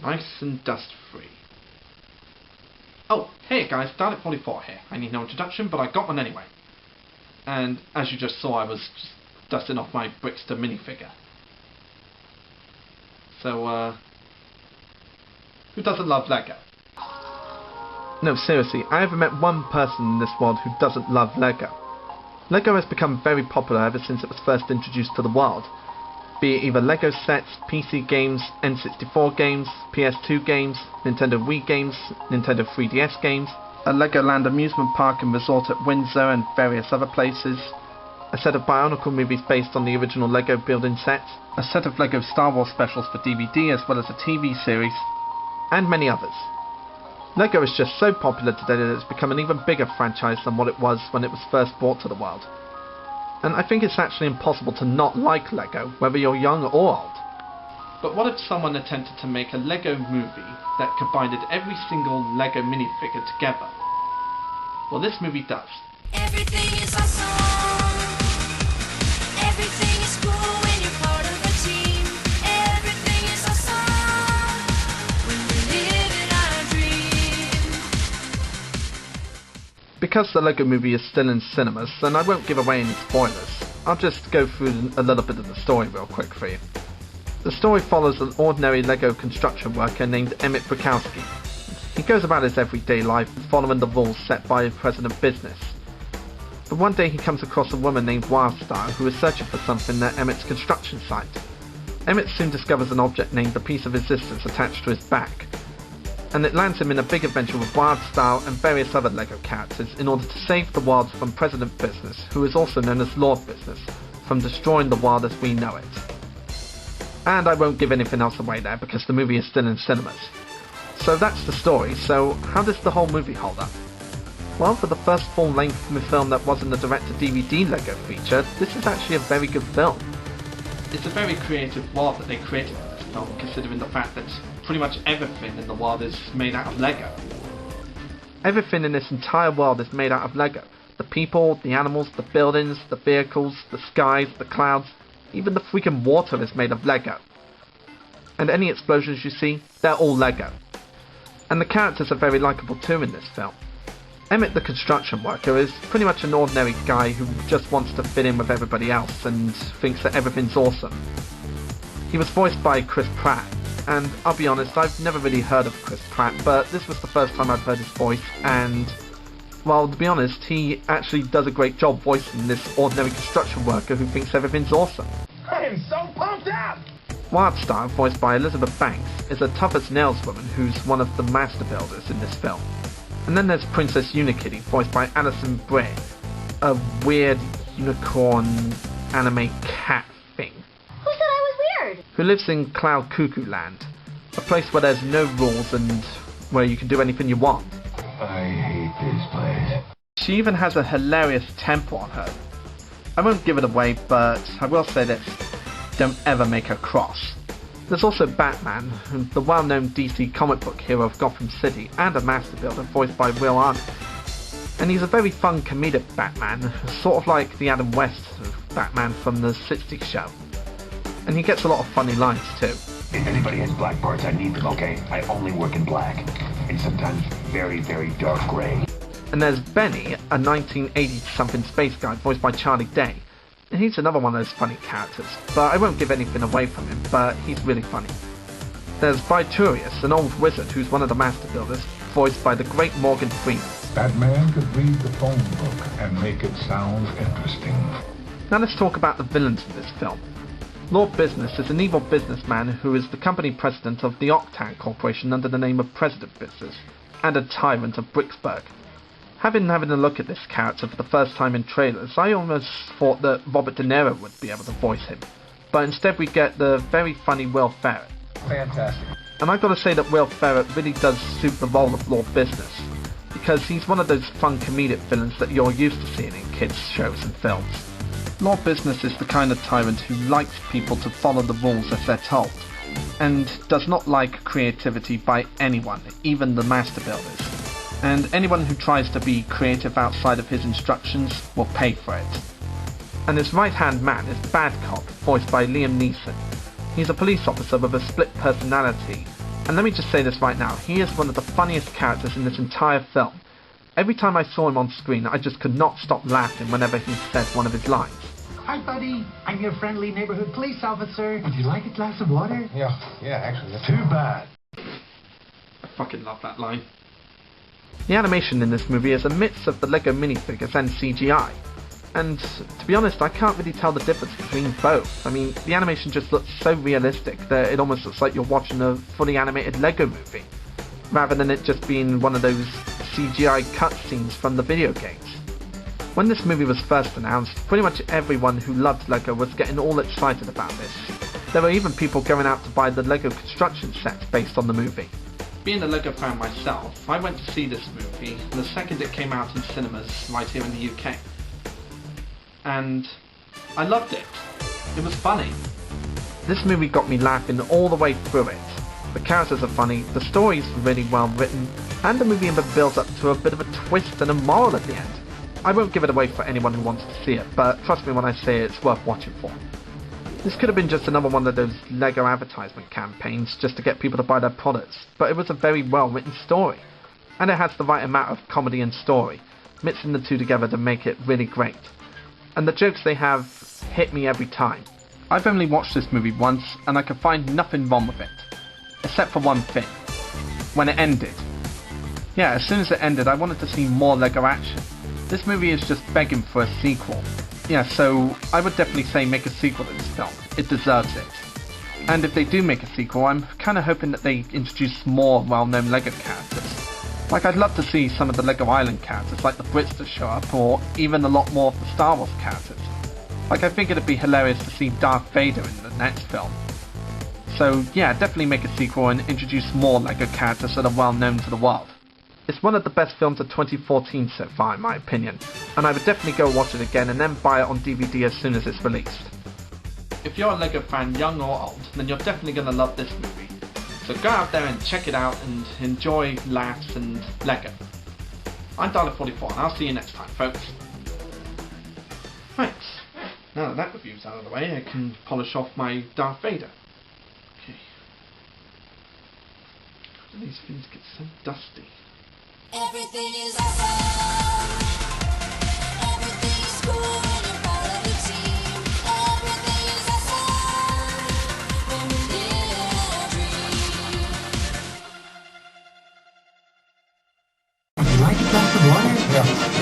Nice and dust-free. Oh, hey guys, Dalek44 here. I need no introduction, but I got one anyway. And as you just saw, I was just dusting off my Brickster minifigure. So, who doesn't love Lego? No, seriously, I haven't met one person in this world who doesn't love Lego. Lego has become very popular ever since it was first introduced to the world. Be it either Lego sets, PC games, N64 games, PS2 games, Nintendo Wii games, Nintendo 3DS games, a Legoland amusement park and resort at Windsor and various other places, a set of Bionicle movies based on the original Lego building sets, a set of Lego Star Wars specials for DVD as well as a TV series, and many others. Lego is just so popular today that it's become an even bigger franchise than what it was when it was first brought to the world. And I think it's actually impossible to not like Lego, whether you're young or old. But what if someone attempted to make a Lego movie that combined every single Lego minifigure together? Well, this movie does. Everything is awesome. Everything is cool when you're part of a team. Everything is awesome when we live in our dream. Because the Lego movie is still in cinemas, and I won't give away any spoilers, I'll just go through a little bit of the story real quick for you. The story follows an ordinary Lego construction worker named Emmett Bukowski. He goes about his everyday life following the rules set by a president business. But one day he comes across a woman named Wildstar who is searching for something at Emmett's construction site. Emmett soon discovers an object named the Piece of Resistance attached to his back, and it lands him in a big adventure with Wildstar and various other Lego characters in order to save the world from President Business, who is also known as Lord Business, from destroying the world as we know it. And I won't give anything else away there because the movie is still in cinemas. So that's the story. So how does the whole movie hold up? Well, for the first full-length film that wasn't a direct-to-DVD Lego feature, this is actually a very good film. It's a very creative world that they created for this film, considering the fact that pretty much everything in the world is made out of Lego. Everything in this entire world is made out of Lego. The people, the animals, the buildings, the vehicles, the skies, the clouds, even the freaking water is made of Lego. And any explosions you see, they're all Lego. And the characters are very likeable too in this film. Emmett the construction worker is pretty much an ordinary guy who just wants to fit in with everybody else and thinks that everything's awesome. He was voiced by Chris Pratt, and I'll be honest, I've never really heard of Chris Pratt, but this was the first time I've heard his voice, and, well, to be honest, he actually does a great job voicing this ordinary construction worker who thinks everything's awesome. I am so pumped up! Wildstar, voiced by Elizabeth Banks, is a tough-as-nails woman who's one of the master builders in this film. And then there's Princess Unikitty, voiced by Alison Bray, a weird unicorn anime cat thing. Who said I was weird? Who lives in Cloud Cuckoo Land, a place where there's no rules and where you can do anything you want. I hate this place. She even has a hilarious temper on her. I won't give it away, but I will say this. Don't ever make her cross. There's also Batman, the well-known DC comic book hero of Gotham City, and a master builder voiced by Will Arnett. And he's a very fun comedic Batman, sort of like the Adam West Batman from the 60s show. And he gets a lot of funny lines too. If anybody has black parts, I need them, okay? I only work in black. And sometimes very, very dark gray. And there's Benny, a 1980-something space guy voiced by Charlie Day. And he's another one of those funny characters, but I won't give anything away from him, but he's really funny. There's Viturius, an old wizard who's one of the master builders, voiced by the great Morgan Freeman. That man could read the phone book and make it sound interesting. Now let's talk about the villains in this film. Lord Business is an evil businessman who is the company president of the Octan Corporation under the name of President Business, and a tyrant of Bricksburg. Having a look at this character for the first time in trailers, I almost thought that Robert De Niro would be able to voice him, but instead we get the very funny Will Ferrell. Fantastic. And I've got to say that Will Ferrell really does suit the role of Lord Business, because he's one of those fun comedic villains that you're used to seeing in kids' shows and films. Lord Business is the kind of tyrant who likes people to follow the rules as they're told, and does not like creativity by anyone, even the master builders. And anyone who tries to be creative outside of his instructions will pay for it. And his right-hand man is Bad Cop, voiced by Liam Neeson. He's a police officer with a split personality, And let me just say this right now, he is one of the funniest characters in this entire film. Every time I saw him on screen, I just could not stop laughing whenever he said one of his lines. Hi, buddy. I'm your friendly neighborhood police officer. Would you like a glass of water? Yeah, actually, that's Too bad. I fucking love that line. The animation in this movie is a mix of the LEGO minifigures and CGI. And to be honest, I can't really tell the difference between both. I mean, the animation just looks so realistic that it almost looks like you're watching a fully animated LEGO movie, rather than it just being one of those CGI cutscenes from the video games. When this movie was first announced, pretty much everyone who loved LEGO was getting all excited about this. There were even people going out to buy the LEGO construction sets based on the movie. Being a LEGO fan myself, I went to see this movie the second it came out in cinemas right here in the UK. And I loved it. It was funny. This movie got me laughing all the way through it. The characters are funny, the story's really well written, and the movie even builds up to a bit of a twist and a moral at the end. I won't give it away for anyone who wants to see it, but trust me when I say it's worth watching for. This could have been just another one of those LEGO advertisement campaigns just to get people to buy their products, but it was a very well written story. And it has the right amount of comedy and story, mixing the two together to make it really great. And the jokes they have hit me every time. I've only watched this movie once, and I could find nothing wrong with it. Except for one thing. When it ended. Yeah, as soon as it ended, I wanted to see more LEGO action. This movie is just begging for a sequel. Yeah, so I would definitely say make a sequel to this film. It deserves it. And if they do make a sequel, I'm kinda hoping that they introduce more well-known LEGO characters. Like, I'd love to see some of the LEGO Island characters, like the Brits, to show up, or even a lot more of the Star Wars characters. Like, I think it'd be hilarious to see Darth Vader in the next film. So, yeah, definitely make a sequel and introduce more LEGO characters that are well known to the world. It's one of the best films of 2014 so far, in my opinion, and I would definitely go watch it again and then buy it on DVD as soon as it's released. If you're a LEGO fan, young or old, then you're definitely going to love this movie. So go out there and check it out and enjoy laughs and LEGO. I'm Dalek44 and I'll see you next time, folks. Thanks. Now that review's out of the way, I can polish off my Darth Vader. Okay. How do these things get so dusty? Everything is awesome. Everything is cool when you're part of the team. Everything is awesome when we live our dream. Would you like a glass of water? Yeah.